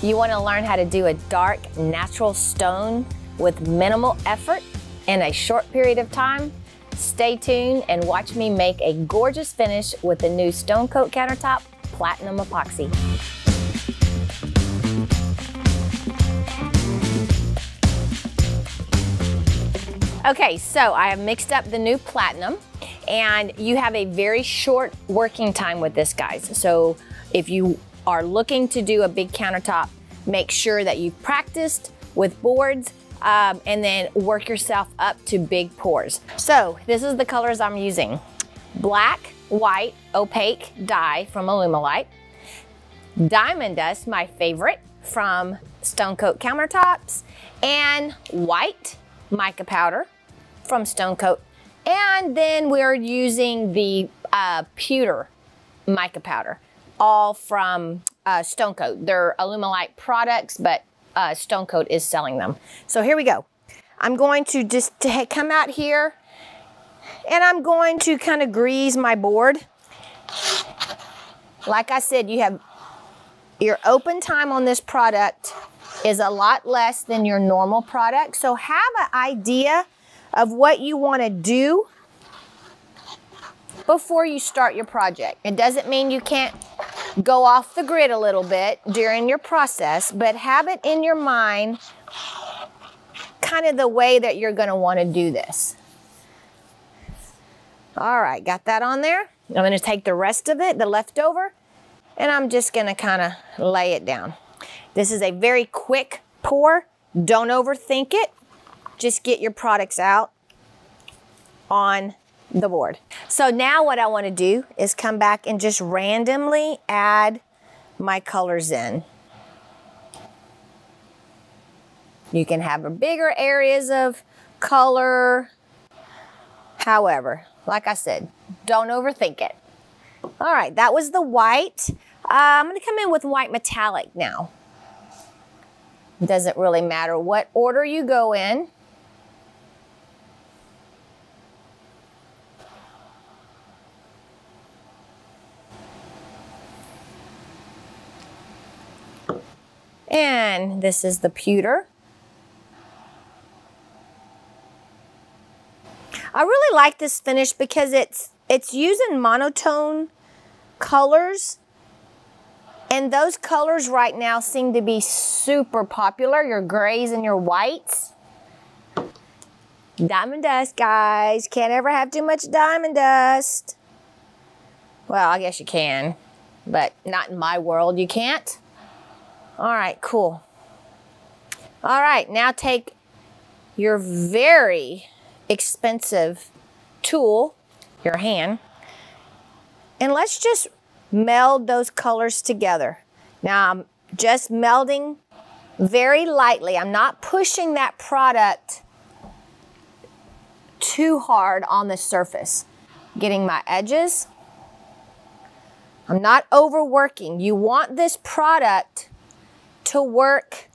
You want to learn how to do a dark, natural stone with minimal effort in a short period of time? Stay tuned and watch me make a gorgeous finish with the new Stone Coat Countertop Platinum Epoxy. Okay, so I have mixed up the new Platinum, and you have a very short working time with this, guys. So if you are looking to do a big countertop, make sure that you've practiced with boards and then work yourself up to big pours. So this is the colors I'm using. Black, white, opaque dye from Alumilite. Diamond Dust, my favorite, from Stone Coat Countertops. And white mica powder from Stone Coat. And then we're using the Pewter mica powder, all from Stone Coat. They're Alumilite products, but Stone Coat is selling them. So here we go. I'm going to just come out here and I'm going to kind of grease my board. Like I said, you have your open time on this product is a lot less than your normal product. So have an idea of what you want to do before you start your project. It doesn't mean you can't go off the grid a little bit during your process, but have it in your mind kind of the way that you're going to want to do this. All right, got that on there. I'm going to take the rest of it, the leftover, and I'm just going to kind of lay it down. This is a very quick pour. Don't overthink it. Just get your products out on the board. So now what I want to do is come back and just randomly add my colors in. You can have bigger areas of color. However, like I said, don't overthink it. All right, that was the white. I'm going to come in with white metallic now. It doesn't really matter what order you go in. And this is the Pewter. I really like this finish because it's using monotone colors. And those colors right now seem to be super popular, your grays and your whites. Diamond dust, guys. Can't ever have too much diamond dust. Well, I guess you can, but not in my world, you can't. All right, cool. All right, now take your very expensive tool, your hand, and let's just meld those colors together. Now I'm just melding very lightly. I'm not pushing that product too hard on the surface. Getting my edges. I'm not overworking. You want this product to work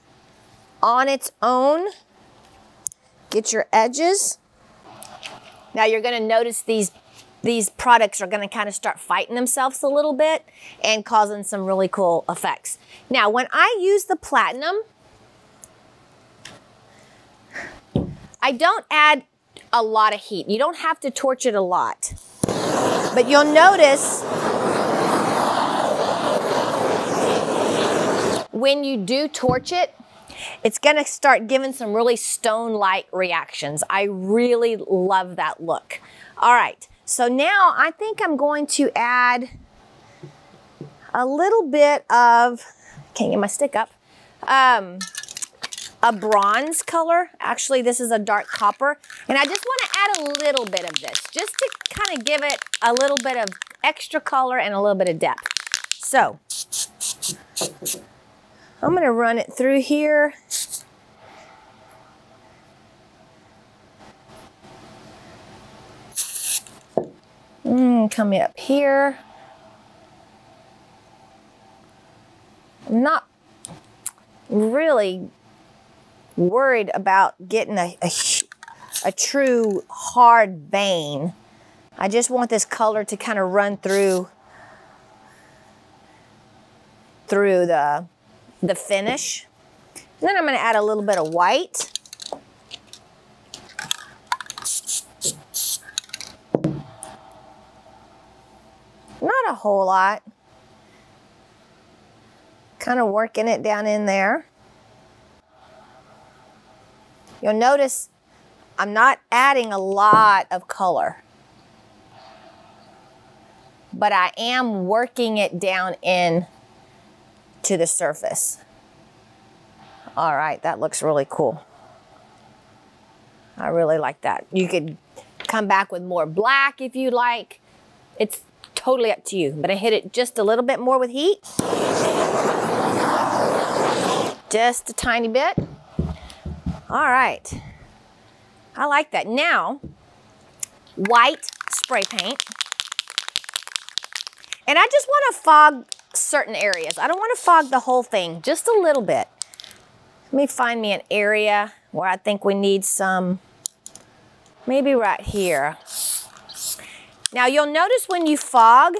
on its own. Get your edges. Now you're going to notice these products are going to kind of start fighting themselves a little bit and causing some really cool effects. Now, when I use the Platinum, I don't add a lot of heat. You don't have to torch it a lot. But you'll notice when you do torch it, it's going to start giving some really stone-like reactions. I really love that look. All right. So now I think I'm going to add a little bit of, can't get my stick up, a bronze color. Actually, this is a dark copper. And I just want to add a little bit of this, just to kind of give it a little bit of extra color and a little bit of depth. So I'm going to run it through here. Come up here. I'm not really worried about getting a true hard vein. I just want this color to kind of run through the the finish. And then I'm gonna add a little bit of white. Not a whole lot. Kind of working it down in there. You'll notice I'm not adding a lot of color, but I am working it down in to the surface. All right, that looks really cool. I really like that. You could come back with more black if you like. It's totally up to you, but I hit it just a little bit more with heat. Just a tiny bit. All right. I like that. Now, white spray paint. And I just want to fog certain areas. I don't want to fog the whole thing, just a little bit. Let me find me an area where I think we need some, maybe right here. Now you'll notice when you fog,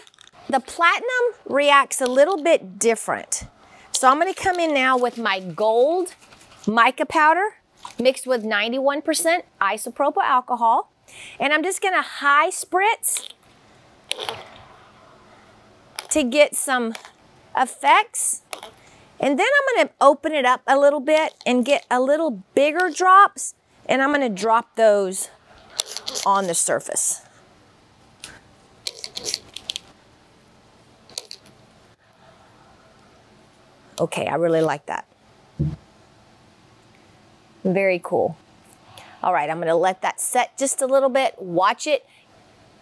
the platinum reacts a little bit different. So I'm going to come in now with my gold mica powder mixed with 91% isopropyl alcohol. And I'm just going to high spritz to get some effects. And then I'm going to open it up a little bit and get a little bigger drops. And I'm going to drop those on the surface. Okay, I really like that. Very cool. All right, I'm gonna let that set just a little bit. Watch it.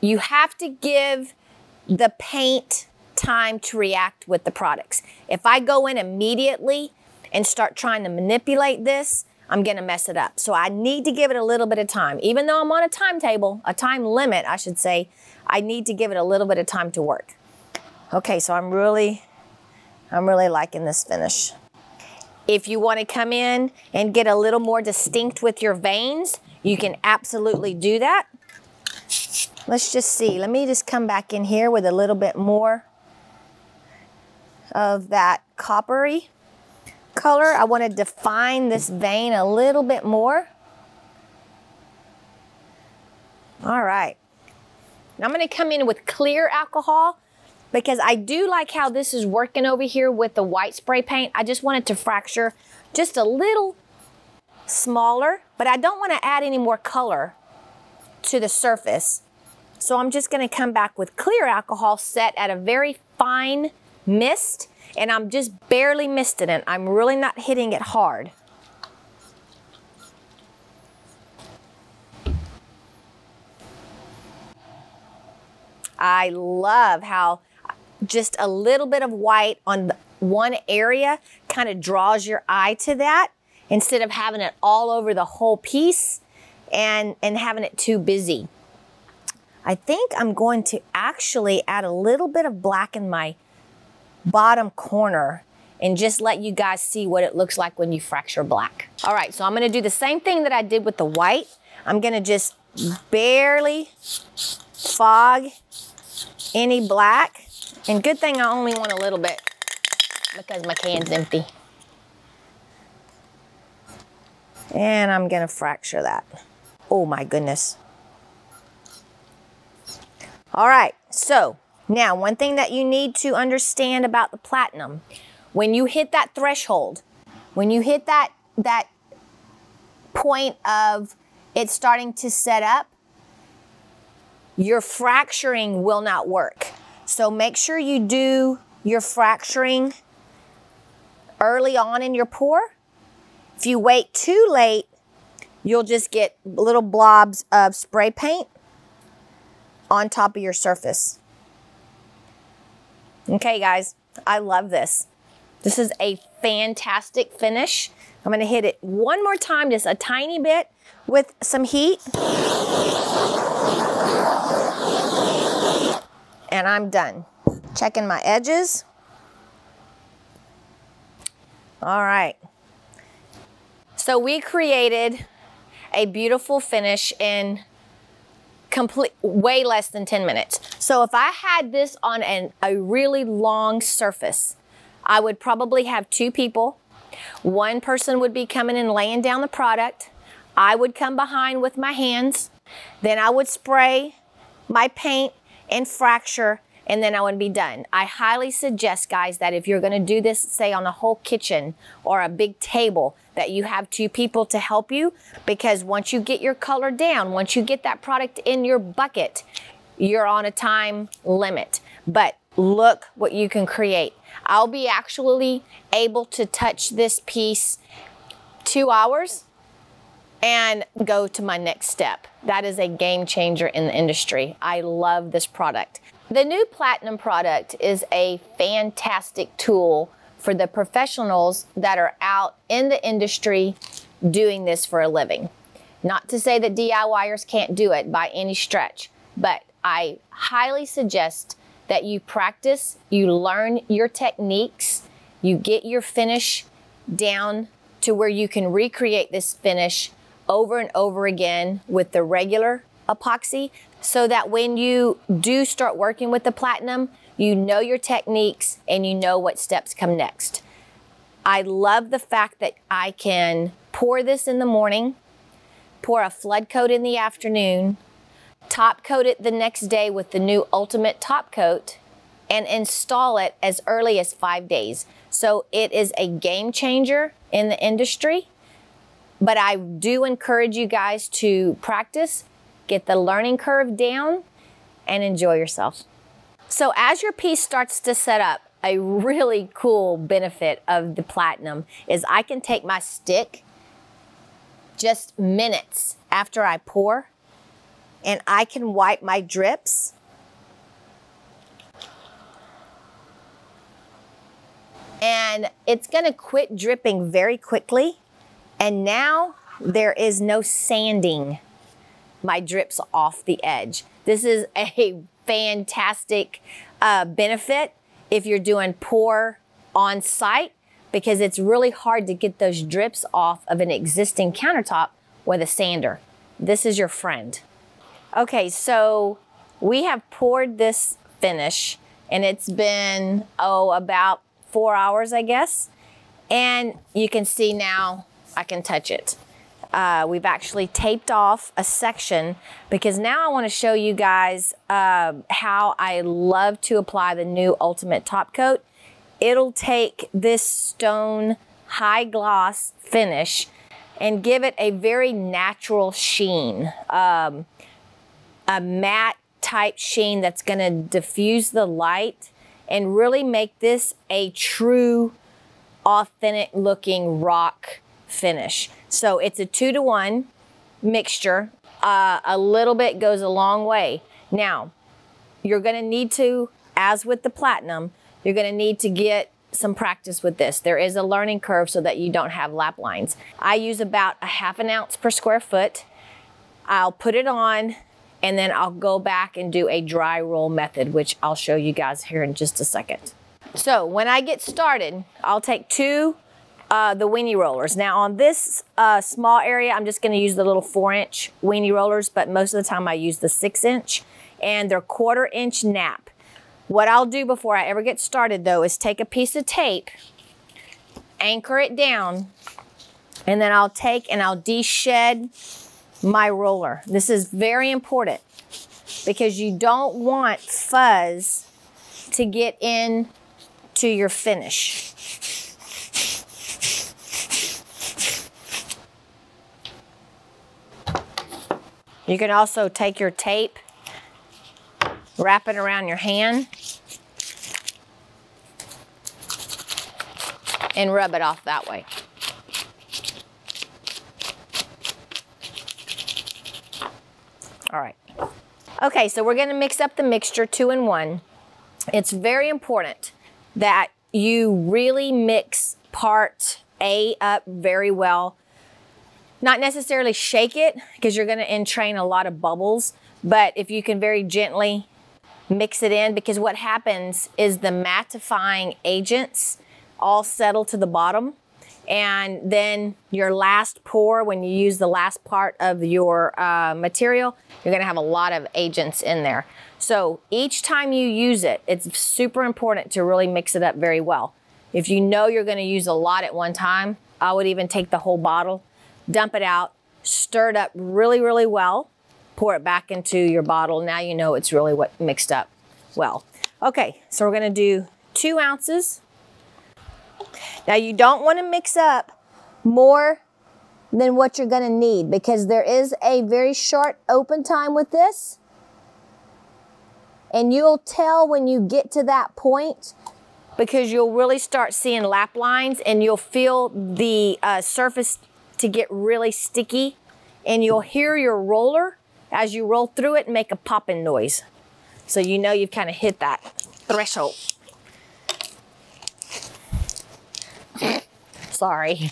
You have to give the paint time to react with the products. If I go in immediately and start trying to manipulate this, I'm gonna mess it up. So I need to give it a little bit of time. Even though I'm on a timetable, a time limit, I should say, I need to give it a little bit of time to work. Okay, so I'm really liking this finish. If you want to come in and get a little more distinct with your veins, you can absolutely do that. Let's just see. Let me just come back in here with a little bit more of that coppery color. I want to define this vein a little bit more. All right. Now I'm going to come in with clear alcohol, because I do like how this is working over here with the white spray paint. I just want it to fracture just a little smaller, but I don't want to add any more color to the surface. So I'm just going to come back with clear alcohol set at a very fine mist, and I'm just barely misting it. I'm really not hitting it hard. I love how just a little bit of white on one area kind of draws your eye to that, instead of having it all over the whole piece and having it too busy. I think I'm going to actually add a little bit of black in my bottom corner and just let you guys see what it looks like when you fracture black. All right, so I'm gonna do the same thing that I did with the white. I'm gonna just barely fog any black. And good thing I only want a little bit, because my can's empty. And I'm gonna fracture that. Oh my goodness. All right, so now one thing that you need to understand about the platinum, when you hit that threshold, when you hit that point of it starting to set up, your fracturing will not work. So make sure you do your fracturing early on in your pour. If you wait too late, you'll just get little blobs of spray paint on top of your surface. Okay, guys, I love this. This is a fantastic finish. I'm gonna hit it one more time, just a tiny bit with some heat. And I'm done. Checking my edges. All right. So we created a beautiful finish in way less than 10 minutes. So if I had this on a really long surface, I would probably have 2 people. One person would be coming and laying down the product. I would come behind with my hands. Then I would spray my paint and fracture, and then I would be done. I highly suggest, guys, that if you're gonna do this, say on a whole kitchen or a big table, that you have 2 people to help you, because once you get your color down, once you get that product in your bucket, you're on a time limit. But look what you can create. I'll be actually able to touch this piece 2 hours and go to my next step. That is a game changer in the industry. I love this product. The new Platinum product is a fantastic tool for the professionals that are out in the industry doing this for a living. Not to say that DIYers can't do it by any stretch, but I highly suggest that you practice, you learn your techniques, you get your finish down to where you can recreate this finish over and over again with the regular epoxy, so that when you do start working with the Platinum, you know your techniques and you know what steps come next. I love the fact that I can pour this in the morning, pour a flood coat in the afternoon, top coat it the next day with the new Ultimate Top Coat, and install it as early as 5 days. So it is a game changer in the industry, but I do encourage you guys to practice, get the learning curve down, and enjoy yourself. So as your piece starts to set up, a really cool benefit of the Platinum is I can take my stick just minutes after I pour, and I can wipe my drips. And it's gonna quit dripping very quickly. And now there is no sanding my drips off the edge. This is a fantastic benefit if you're doing pour on site, because it's really hard to get those drips off of an existing countertop with a sander. This is your friend. Okay, so we have poured this finish, and it's been, about 4 hours, I guess. And you can see now I can touch it. We've actually taped off a section, because now I want to show you guys how I love to apply the new Ultimate Top Coat. It'll take this stone high gloss finish and give it a very natural sheen, a matte type sheen that's going to diffuse the light and really make this a true authentic looking rock finish. So it's a 2-to-1 mixture. A little bit goes a long way. Now, you're gonna need to, as with the Platinum, you're gonna need to get some practice with this. There is a learning curve so that you don't have lap lines. I use about a ½ ounce per square foot. I'll put it on, and then I'll go back and do a dry roll method, which I'll show you guys here in just a second. So when I get started, I'll take the weenie rollers. Now on this small area, I'm just gonna use the little 4-inch weenie rollers, but most of the time I use the 6-inch, and they're 1/4-inch nap. What I'll do before I ever get started though is take a piece of tape, anchor it down, and then I'll take and I'll de-shed my roller. This is very important because you don't want fuzz to get in to your finish. You can also take your tape, wrap it around your hand, and rub it off that way. All right. Okay, so we're gonna mix up the mixture 2-in-1. It's very important that you really mix part A up very well. Not necessarily shake it, because you're gonna entrain a lot of bubbles, but if you can very gently mix it in, because what happens is the mattifying agents all settle to the bottom, and then your last pour, when you use the last part of your material, you're gonna have a lot of agents in there. So each time you use it, it's super important to really mix it up very well. If you know you're gonna use a lot at one time, I would even take the whole bottle, dump it out, stir it up really, really well, pour it back into your bottle. Now you know it's really mixed up well. Okay, so we're gonna do 2 ounces. Now you don't wanna mix up more than what you're gonna need because there is a very short open time with this. And you'll tell when you get to that point because you'll really start seeing lap lines and you'll feel the surface to get really sticky, and you'll hear your roller as you roll through it make a popping noise. So you know you've kind of hit that threshold. Sorry,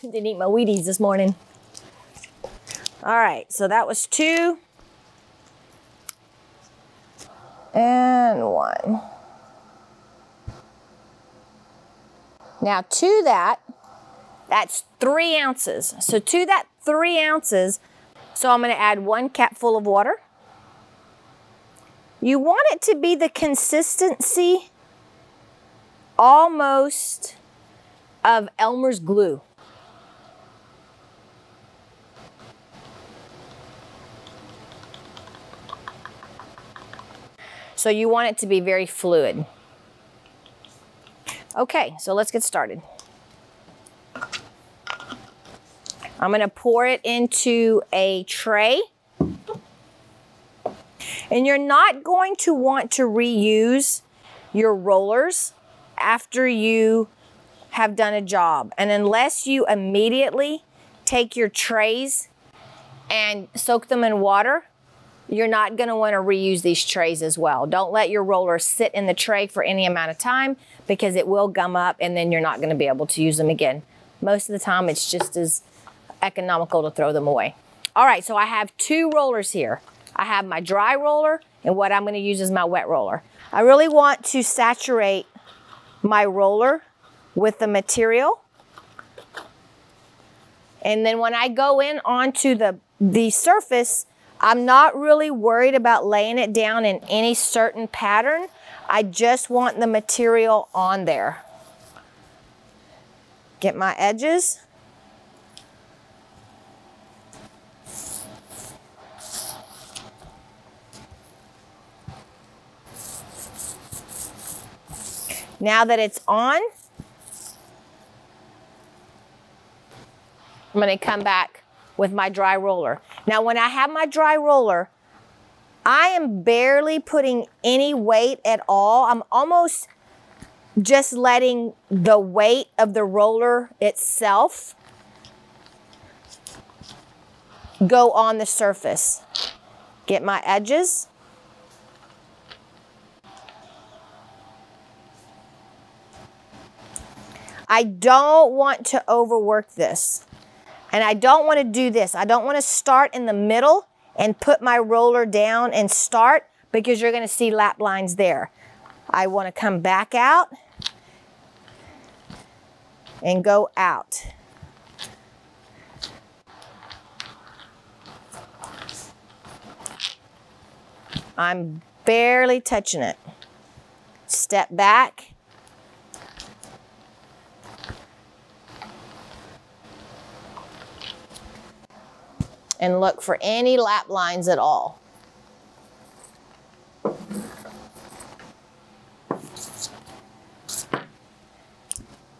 didn't eat my Wheaties this morning. All right, so that was 2 and 1. Now to that's 3 ounces. So to that 3 ounces, so I'm gonna add 1 capful of water. You want it to be the consistency almost of Elmer's glue. So you want it to be very fluid. Okay, so let's get started. I'm gonna pour it into a tray. And you're not going to want to reuse your rollers after you have done a job. And unless you immediately take your trays and soak them in water, you're not gonna wanna reuse these trays as well. Don't let your roller sit in the tray for any amount of time because it will gum up and then you're not gonna be able to use them again. Most of the time, it's just as economical to throw them away. All right, so I have 2 rollers here. I have my dry roller and what I'm gonna use is my wet roller. I really want to saturate my roller with the material. And then when I go in onto the surface, I'm not really worried about laying it down in any certain pattern. I just want the material on there. Get my edges. Now that it's on, I'm gonna come back with my dry roller. Now when I have my dry roller, I am barely putting any weight at all. I'm almost just letting the weight of the roller itself go on the surface. Get my edges. I don't want to overwork this. And I don't want to do this. I don't want to start in the middle and put my roller down and start because you're going to see lap lines there. I want to come back out and go out. I'm barely touching it. Step back. And look for any lap lines at all.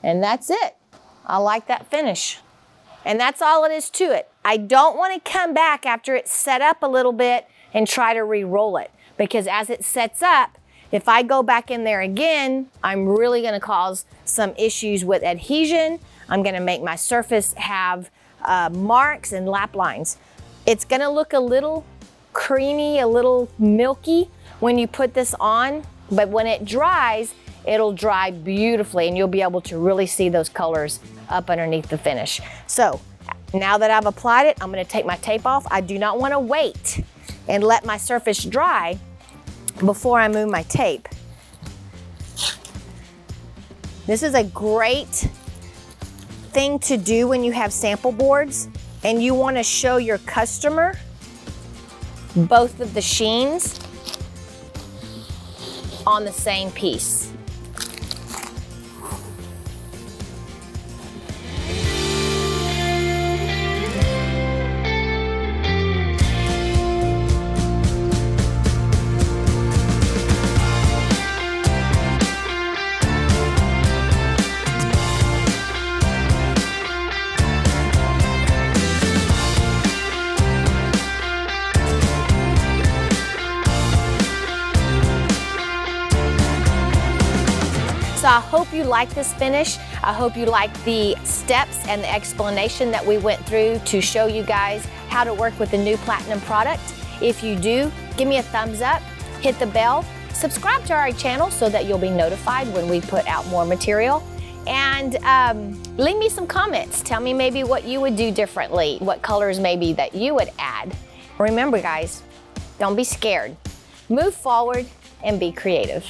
And that's it. I like that finish. And that's all it is to it. I don't want to come back after it's set up a little bit and try to re-roll it. Because as it sets up, if I go back in there again, I'm really going to cause some issues with adhesion. I'm going to make my surface have marks and lap lines. It's going to look a little creamy, a little milky when you put this on, but when it dries, it'll dry beautifully and you'll be able to really see those colors up underneath the finish. So now that I've applied it, I'm going to take my tape off. I do not want to wait and let my surface dry before I move my tape. This is a great thing to do when you have sample boards and you want to show your customer both of the sheens on the same piece. I hope you like this finish. I hope you like the steps and the explanation that we went through to show you guys how to work with the new Platinum product. If you do, give me a thumbs up, hit the bell, subscribe to our channel so that you'll be notified when we put out more material. And leave me some comments. Tell me maybe what you would do differently, what colors maybe that you would add. Remember guys, don't be scared. Move forward and be creative.